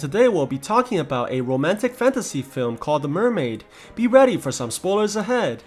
today we'll be talking about a romantic fantasy film called The Mermaid. Be ready for some spoilers ahead.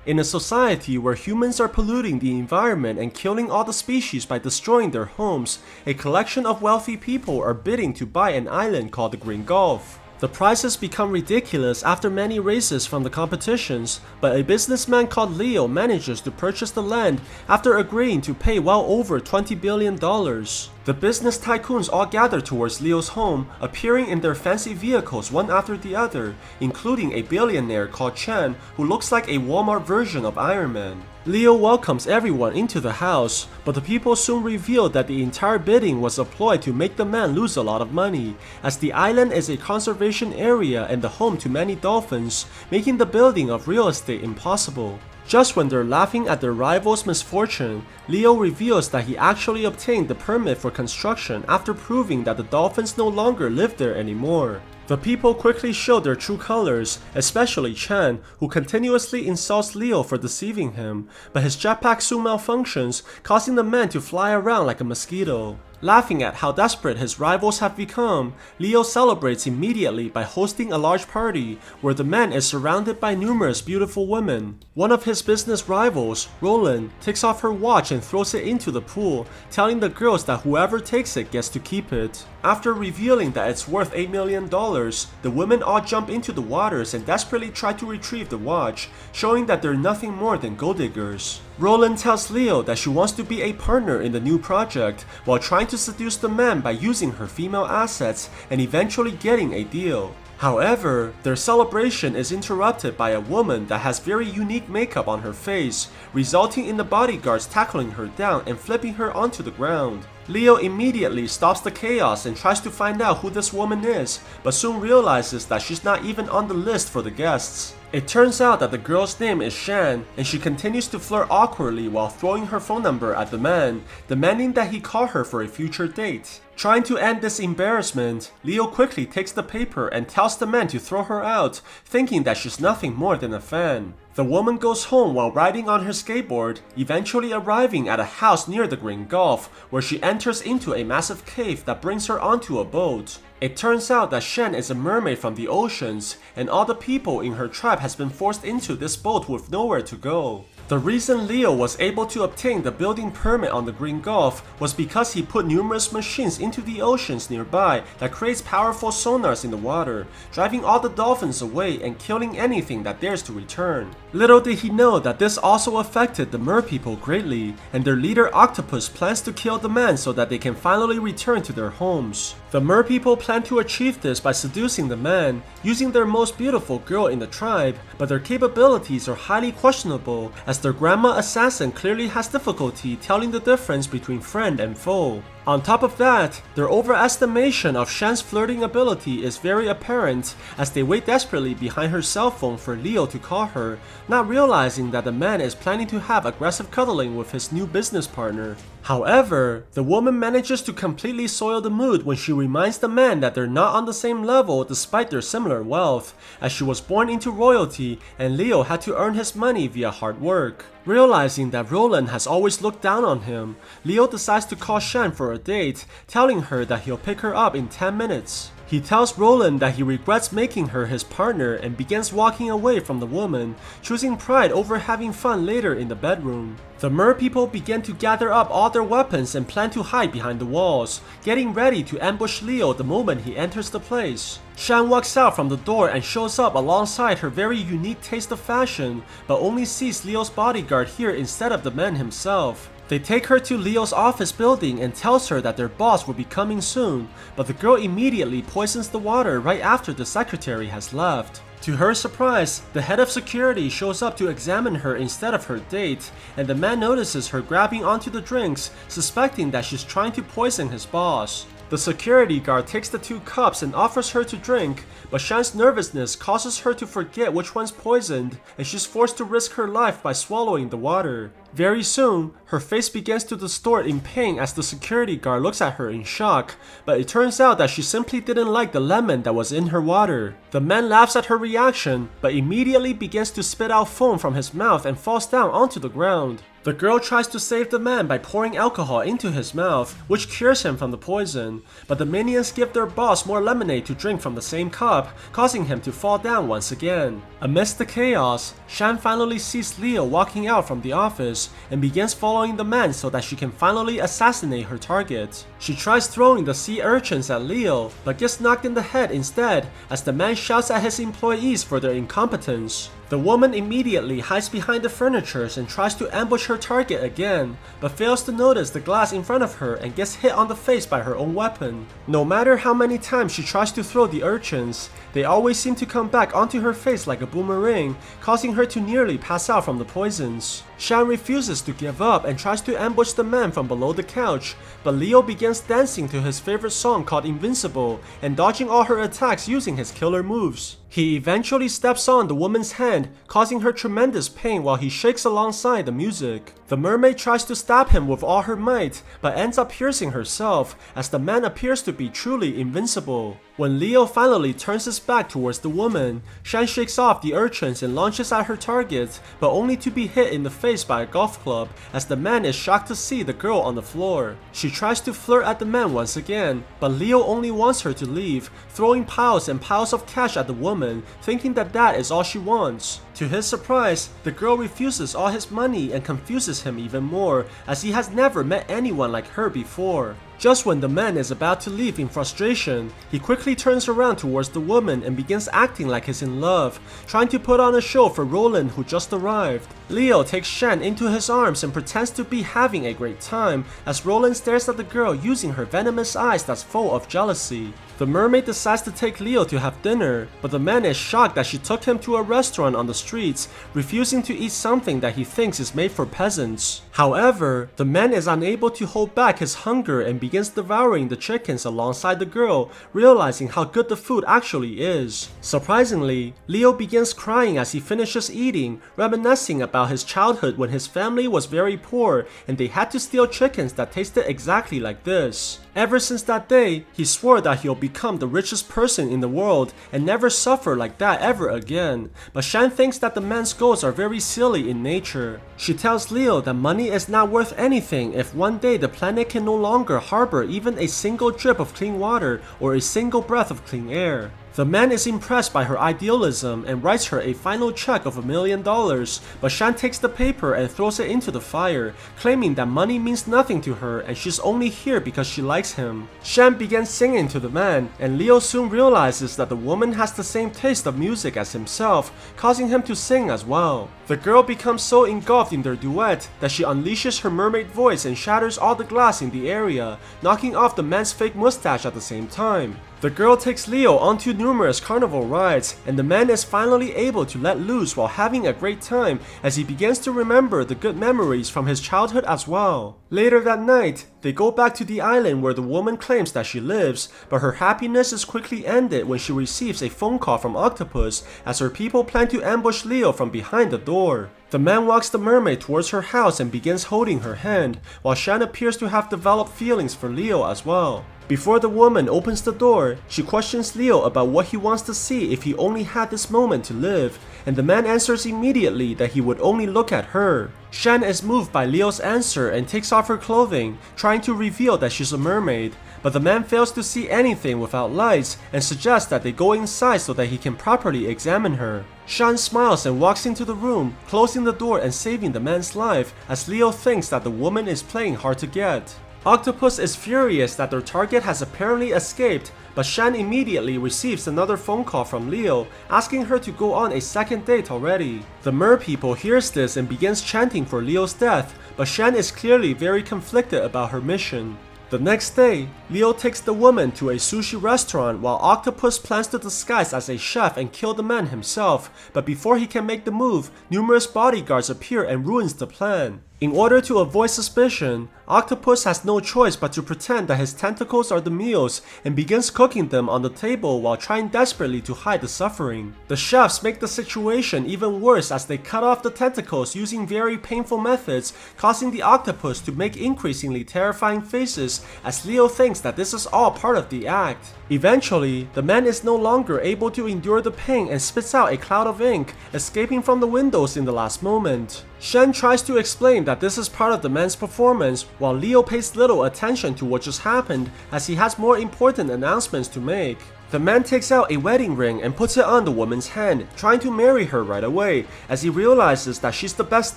In a society where humans are polluting the environment and killing all the species by destroying their homes, a collection of wealthy people are bidding to buy an island called the Green Gulf. The prices become ridiculous after many races from the competitions, but a businessman called Leo manages to purchase the land after agreeing to pay well over $20 billion. The business tycoons all gather towards Leo's home, appearing in their fancy vehicles one after the other, including a billionaire called Chan, who looks like a Walmart version of Iron Man. Leo welcomes everyone into the house, but the people soon reveal that the entire bidding was a ploy to make the man lose a lot of money, as the island is a conservation area and the home to many dolphins, making the building of real estate impossible. Just when they're laughing at their rival's misfortune, Leo reveals that he actually obtained the permit for construction after proving that the dolphins no longer live there anymore. The people quickly show their true colors, especially Chan, who continuously insults Leo for deceiving him, but his jetpack soon malfunctions, causing the man to fly around like a mosquito. Laughing at how desperate his rivals have become, Leo celebrates immediately by hosting a large party, where the man is surrounded by numerous beautiful women. One of his business rivals, Roland, takes off her watch and throws it into the pool, telling the girls that whoever takes it gets to keep it. After revealing that it's worth $8 million, the women all jump into the waters and desperately try to retrieve the watch, showing that they're nothing more than gold diggers. Roland tells Leo that she wants to be a partner in the new project, while trying to seduce the man by using her female assets and eventually getting a deal. However, their celebration is interrupted by a woman that has very unique makeup on her face, resulting in the bodyguards tackling her down and flipping her onto the ground. Leo immediately stops the chaos and tries to find out who this woman is, but soon realizes that she's not even on the list for the guests. It turns out that the girl's name is Shan, and she continues to flirt awkwardly while throwing her phone number at the man, demanding that he call her for a future date. Trying to end this embarrassment, Leo quickly takes the paper and tells the man to throw her out, thinking that she's nothing more than a fan. The woman goes home while riding on her skateboard, eventually arriving at a house near the Green Gulf, where she enters into a massive cave that brings her onto a boat. It turns out that Shen is a mermaid from the oceans, and all the people in her tribe has been forced into this boat with nowhere to go. The reason Leo was able to obtain the building permit on the Green Gulf was because he put numerous machines into the oceans nearby that creates powerful sonars in the water, driving all the dolphins away and killing anything that dares to return. Little did he know that this also affected the mer people greatly, and their leader Octopus plans to kill the man so that they can finally return to their homes. The mer people plan to achieve this by seducing the man, using their most beautiful girl in the tribe, but their capabilities are highly questionable, as their grandma assassin clearly has difficulty telling the difference between friend and foe. On top of that, their overestimation of Shan's flirting ability is very apparent, as they wait desperately behind her cell phone for Leo to call her, not realizing that the man is planning to have aggressive cuddling with his new business partner. However, the woman manages to completely soil the mood when she reminds the man that they're not on the same level despite their similar wealth, as she was born into royalty and Leo had to earn his money via hard work. Realizing that Roland has always looked down on him, Leo decides to call Shan for a date, telling her that he'll pick her up in 10 minutes. He tells Roland that he regrets making her his partner and begins walking away from the woman, choosing pride over having fun later in the bedroom. The mer people begin to gather up all their weapons and plan to hide behind the walls, getting ready to ambush Leo the moment he enters the place. Shan walks out from the door and shows up alongside her very unique taste of fashion, but only sees Leo's bodyguard here instead of the man himself. They take her to Leo's office building and tells her that their boss will be coming soon, but the girl immediately poisons the water right after the secretary has left. To her surprise, the head of security shows up to examine her instead of her date, and the man notices her grabbing onto the drinks, suspecting that she's trying to poison his boss. The security guard takes the 2 cups and offers her to drink, but Shan's nervousness causes her to forget which one's poisoned, and she's forced to risk her life by swallowing the water. Very soon, her face begins to distort in pain as the security guard looks at her in shock, but it turns out that she simply didn't like the lemon that was in her water. The man laughs at her reaction, but immediately begins to spit out foam from his mouth and falls down onto the ground. The girl tries to save the man by pouring alcohol into his mouth, which cures him from the poison, but the minions give their boss more lemonade to drink from the same cup, causing him to fall down once again. Amidst the chaos, Shan finally sees Leo walking out from the office and begins following the man so that she can finally assassinate her target. She tries throwing the sea urchins at Leo, but gets knocked in the head instead as the man shouts at his employees for their incompetence. The woman immediately hides behind the furniture and tries to ambush her target again, but fails to notice the glass in front of her and gets hit on the face by her own weapon. No matter how many times she tries to throw the urchins, they always seem to come back onto her face like a boomerang, causing her to nearly pass out from the poisons. Shan refuses to give up and tries to ambush the man from below the couch, but Leo begins dancing to his favorite song called Invincible and dodging all her attacks using his killer moves. He eventually steps on the woman's hand, causing her tremendous pain while he shakes alongside the music. The mermaid tries to stab him with all her might, but ends up piercing herself as the man appears to be truly invincible. When Leo finally turns his back towards the woman, Shan shakes off the urchins and launches at her target, but only to be hit in the face by a golf club as the man is shocked to see the girl on the floor. She tries to flirt at the man once again, but Leo only wants her to leave, throwing piles and piles of cash at the woman, thinking that is all she wants. To his surprise, the girl refuses all his money and confuses him even more, as he has never met anyone like her before. Just when the man is about to leave in frustration, he quickly turns around towards the woman and begins acting like he's in love, trying to put on a show for Roland who just arrived. Leo takes Shan into his arms and pretends to be having a great time as Roland stares at the girl using her venomous eyes that's full of jealousy. The mermaid decides to take Leo to have dinner, but the man is shocked that she took him to a restaurant on the streets, refusing to eat something that he thinks is made for peasants. However, the man is unable to hold back his hunger and begins devouring the chickens alongside the girl, realizing how good the food actually is. Surprisingly, Leo begins crying as he finishes eating, reminiscing about his childhood when his family was very poor and they had to steal chickens that tasted exactly like this. Ever since that day, he swore that he'll become the richest person in the world and never suffer like that ever again. But Shan thinks that the man's goals are very silly in nature. She tells Leo that money is not worth anything if one day the planet can no longer harbor even a single drip of clean water or a single breath of clean air. The man is impressed by her idealism and writes her a final check of $1 million, but Shan takes the paper and throws it into the fire, claiming that money means nothing to her and she's only here because she likes him. Shan begins singing to the man, and Leo soon realizes that the woman has the same taste of music as himself, causing him to sing as well. The girl becomes so engulfed in their duet that she unleashes her mermaid voice and shatters all the glass in the area, knocking off the man's fake mustache at the same time. The girl takes Leo onto numerous carnival rides, and the man is finally able to let loose while having a great time as he begins to remember the good memories from his childhood as well. Later that night, they go back to the island where the woman claims that she lives, but her happiness is quickly ended when she receives a phone call from Octopus as her people plan to ambush Leo from behind the door. The man walks the mermaid towards her house and begins holding her hand, while Shan appears to have developed feelings for Leo as well. Before the woman opens the door, she questions Leo about what he wants to see if he only had this moment to live, and the man answers immediately that he would only look at her. Shan is moved by Leo's answer and takes off her clothing, trying to reveal that she's a mermaid, but the man fails to see anything without lights and suggests that they go inside so that he can properly examine her. Shan smiles and walks into the room, closing the door and saving the man's life as Leo thinks that the woman is playing hard to get. Octopus is furious that their target has apparently escaped, but Shan immediately receives another phone call from Leo, asking her to go on a second date already. The mer people hears this and begins chanting for Leo's death, but Shan is clearly very conflicted about her mission. The next day, Leo takes the woman to a sushi restaurant while Octopus plans to disguise as a chef and kill the man himself, but before he can make the move, numerous bodyguards appear and ruins the plan. In order to avoid suspicion, Octopus has no choice but to pretend that his tentacles are the meals and begins cooking them on the table while trying desperately to hide the suffering. The chefs make the situation even worse as they cut off the tentacles using very painful methods, causing the octopus to make increasingly terrifying faces as Leo thinks that this is all part of the act. Eventually, the man is no longer able to endure the pain and spits out a cloud of ink, escaping from the windows in the last moment. Shen tries to explain that this is part of the man's performance, while Leo pays little attention to what just happened as he has more important announcements to make. The man takes out a wedding ring and puts it on the woman's hand, trying to marry her right away, as he realizes that she's the best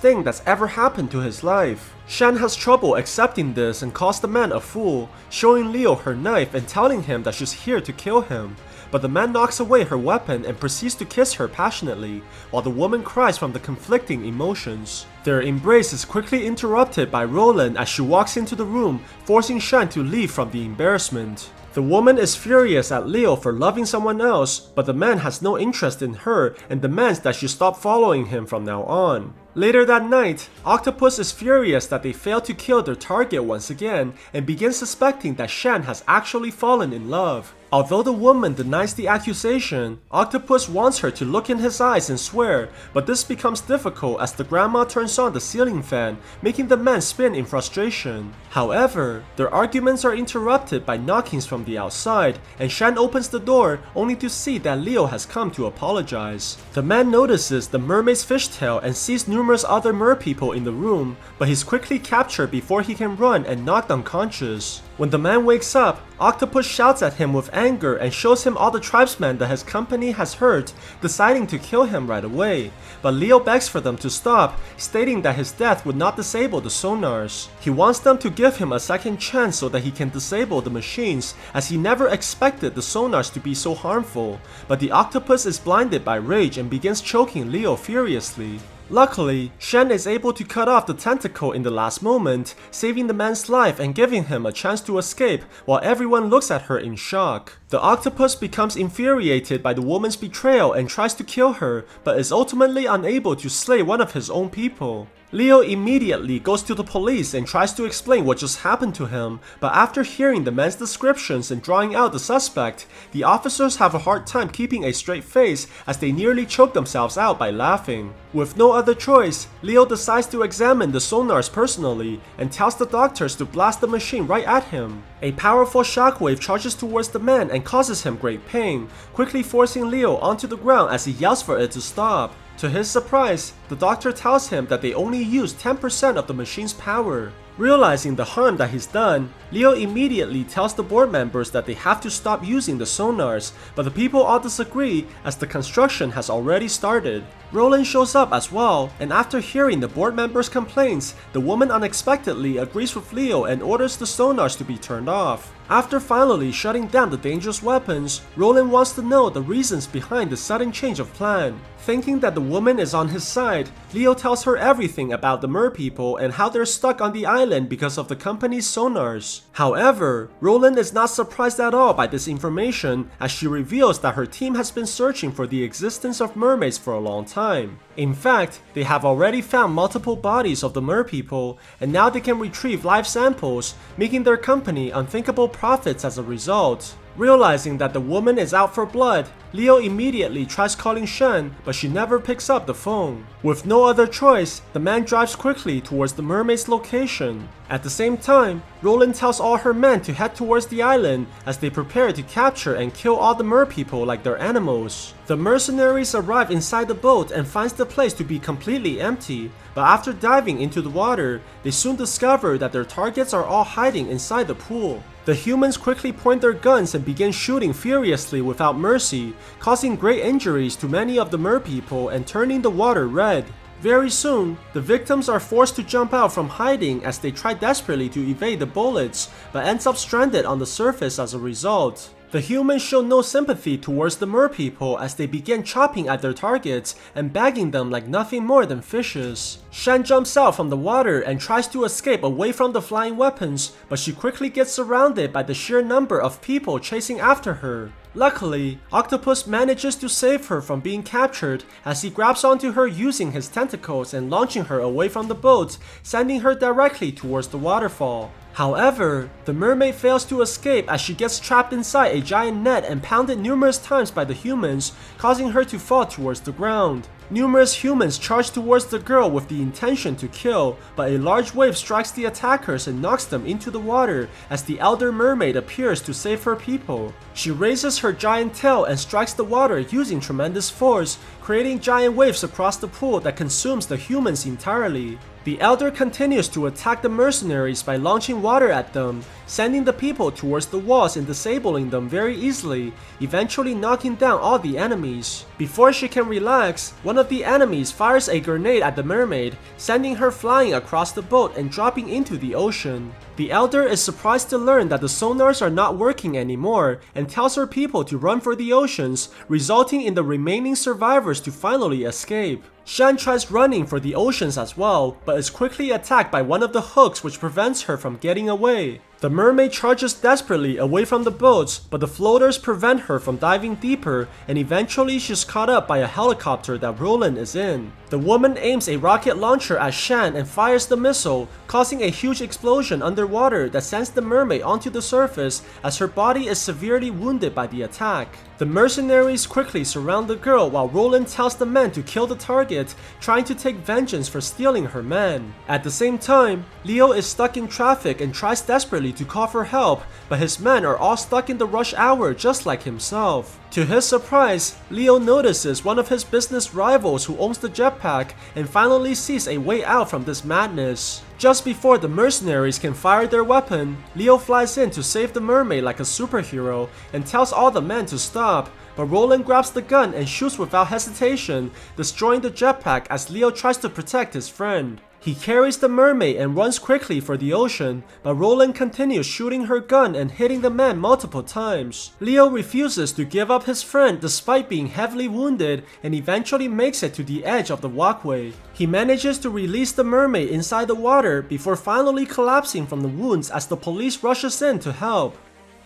thing that's ever happened to his life. Shen has trouble accepting this and calls the man a fool, showing Leo her knife and telling him that she's here to kill him. But the man knocks away her weapon and proceeds to kiss her passionately, while the woman cries from the conflicting emotions. Their embrace is quickly interrupted by Roland as she walks into the room, forcing Shen to leave from the embarrassment. The woman is furious at Leo for loving someone else, but the man has no interest in her and demands that she stop following him from now on. Later that night, Octopus is furious that they failed to kill their target once again and begins suspecting that Shen has actually fallen in love. Although the woman denies the accusation, Octopus wants her to look in his eyes and swear, but this becomes difficult as the grandma turns on the ceiling fan, making the man spin in frustration. However, their arguments are interrupted by knockings from the outside, and Shen opens the door only to see that Leo has come to apologize. The man notices the mermaid's fishtail and sees numerous other merpeople in the room, but he's quickly captured before he can run and knocked unconscious. When the man wakes up, Octopus shouts at him with anger and shows him all the tribesmen that his company has hurt, deciding to kill him right away. But Leo begs for them to stop, stating that his death would not disable the sonars. He wants them to give him a second chance so that he can disable the machines, as he never expected the sonars to be so harmful. But the octopus is blinded by rage and begins choking Leo furiously. Luckily, Shen is able to cut off the tentacle in the last moment, saving the man's life and giving him a chance to escape while everyone looks at her in shock. The octopus becomes infuriated by the woman's betrayal and tries to kill her, but is ultimately unable to slay one of his own people. Leo immediately goes to the police and tries to explain what just happened to him, but after hearing the man's descriptions and drawing out the suspect, the officers have a hard time keeping a straight face as they nearly choke themselves out by laughing. With no other choice, Leo decides to examine the sonars personally and tells the doctors to blast the machine right at him. A powerful shockwave charges towards the man and causes him great pain, quickly forcing Leo onto the ground as he yells for it to stop. To his surprise, the doctor tells him that they only used 10% of the machine's power. Realizing the harm that he's done, Leo immediately tells the board members that they have to stop using the sonars, but the people all disagree as the construction has already started. Roland shows up as well, and after hearing the board members' complaints, the woman unexpectedly agrees with Leo and orders the sonars to be turned off. After finally shutting down the dangerous weapons, Roland wants to know the reasons behind the sudden change of plan. Thinking that the woman is on his side, Leo tells her everything about the merpeople and how they're stuck on the island because of the company's sonars. However, Roland is not surprised at all by this information as she reveals that her team has been searching for the existence of mermaids for a long time. In fact, they have already found multiple bodies of the merpeople, and now they can retrieve live samples, making their company unthinkable profits as a result. Realizing that the woman is out for blood, Leo immediately tries calling Shen, but she never picks up the phone. With no other choice, the man drives quickly towards the mermaid's location. At the same time, Roland tells all her men to head towards the island as they prepare to capture and kill all the merpeople like they're animals. The mercenaries arrive inside the boat and finds the place to be completely empty, but after diving into the water, they soon discover that their targets are all hiding inside the pool. The humans quickly point their guns and begin shooting furiously without mercy, causing great injuries to many of the merpeople and turning the water red. Very soon, the victims are forced to jump out from hiding as they try desperately to evade the bullets, but ends up stranded on the surface as a result. The humans show no sympathy towards the merpeople as they begin chopping at their targets and bagging them like nothing more than fishes. Shan jumps out from the water and tries to escape away from the flying weapons, but she quickly gets surrounded by the sheer number of people chasing after her. Luckily, Octopus manages to save her from being captured as he grabs onto her using his tentacles and launching her away from the boat, sending her directly towards the waterfall. However, the mermaid fails to escape as she gets trapped inside a giant net and pounded numerous times by the humans, causing her to fall towards the ground. Numerous humans charge towards the girl with the intention to kill, but a large wave strikes the attackers and knocks them into the water as the elder mermaid appears to save her people. She raises her giant tail and strikes the water using tremendous force, creating giant waves across the pool that consumes the humans entirely. The elder continues to attack the mercenaries by launching water at them, sending the people towards the walls and disabling them very easily, eventually knocking down all the enemies. Before she can relax, one of the enemies fires a grenade at the mermaid, sending her flying across the boat and dropping into the ocean. The elder is surprised to learn that the sonars are not working anymore and tells her people to run for the oceans, resulting in the remaining survivors to finally escape. Shan tries running for the oceans as well, but is quickly attacked by one of the hooks which prevents her from getting away. The mermaid charges desperately away from the boats, but the floaters prevent her from diving deeper, and eventually she's caught up by a helicopter that Roland is in. The woman aims a rocket launcher at Shan and fires the missile, causing a huge explosion underwater that sends the mermaid onto the surface as her body is severely wounded by the attack. The mercenaries quickly surround the girl while Roland tells the men to kill the target, trying to take vengeance for stealing her man. At the same time, Leo is stuck in traffic and tries desperately to call for help, but his men are all stuck in the rush hour just like himself. To his surprise, Leo notices one of his business rivals who owns the jetpack and finally sees a way out from this madness. Just before the mercenaries can fire their weapon, Leo flies in to save the mermaid like a superhero and tells all the men to stop, but Roland grabs the gun and shoots without hesitation, destroying the jetpack as Leo tries to protect his friend. He carries the mermaid and runs quickly for the ocean, but Roland continues shooting her gun and hitting the man multiple times. Leo refuses to give up his friend despite being heavily wounded and eventually makes it to the edge of the walkway. He manages to release the mermaid inside the water before finally collapsing from the wounds as the police rushes in to help.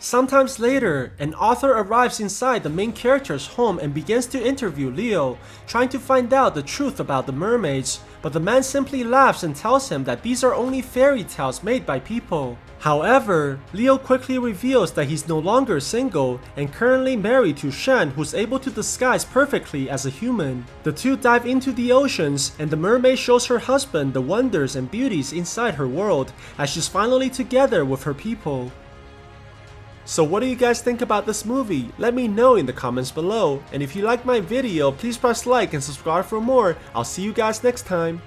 Sometimes later, an author arrives inside the main character's home and begins to interview Leo, trying to find out the truth about the mermaids, but the man simply laughs and tells him that these are only fairy tales made by people. However, Leo quickly reveals that he's no longer single and currently married to Shan, who's able to disguise perfectly as a human. The two dive into the oceans and the mermaid shows her husband the wonders and beauties inside her world as she's finally together with her people. So what do you guys think about this movie? Let me know in the comments below. And if you liked my video, please press like and subscribe for more. I'll see you guys next time.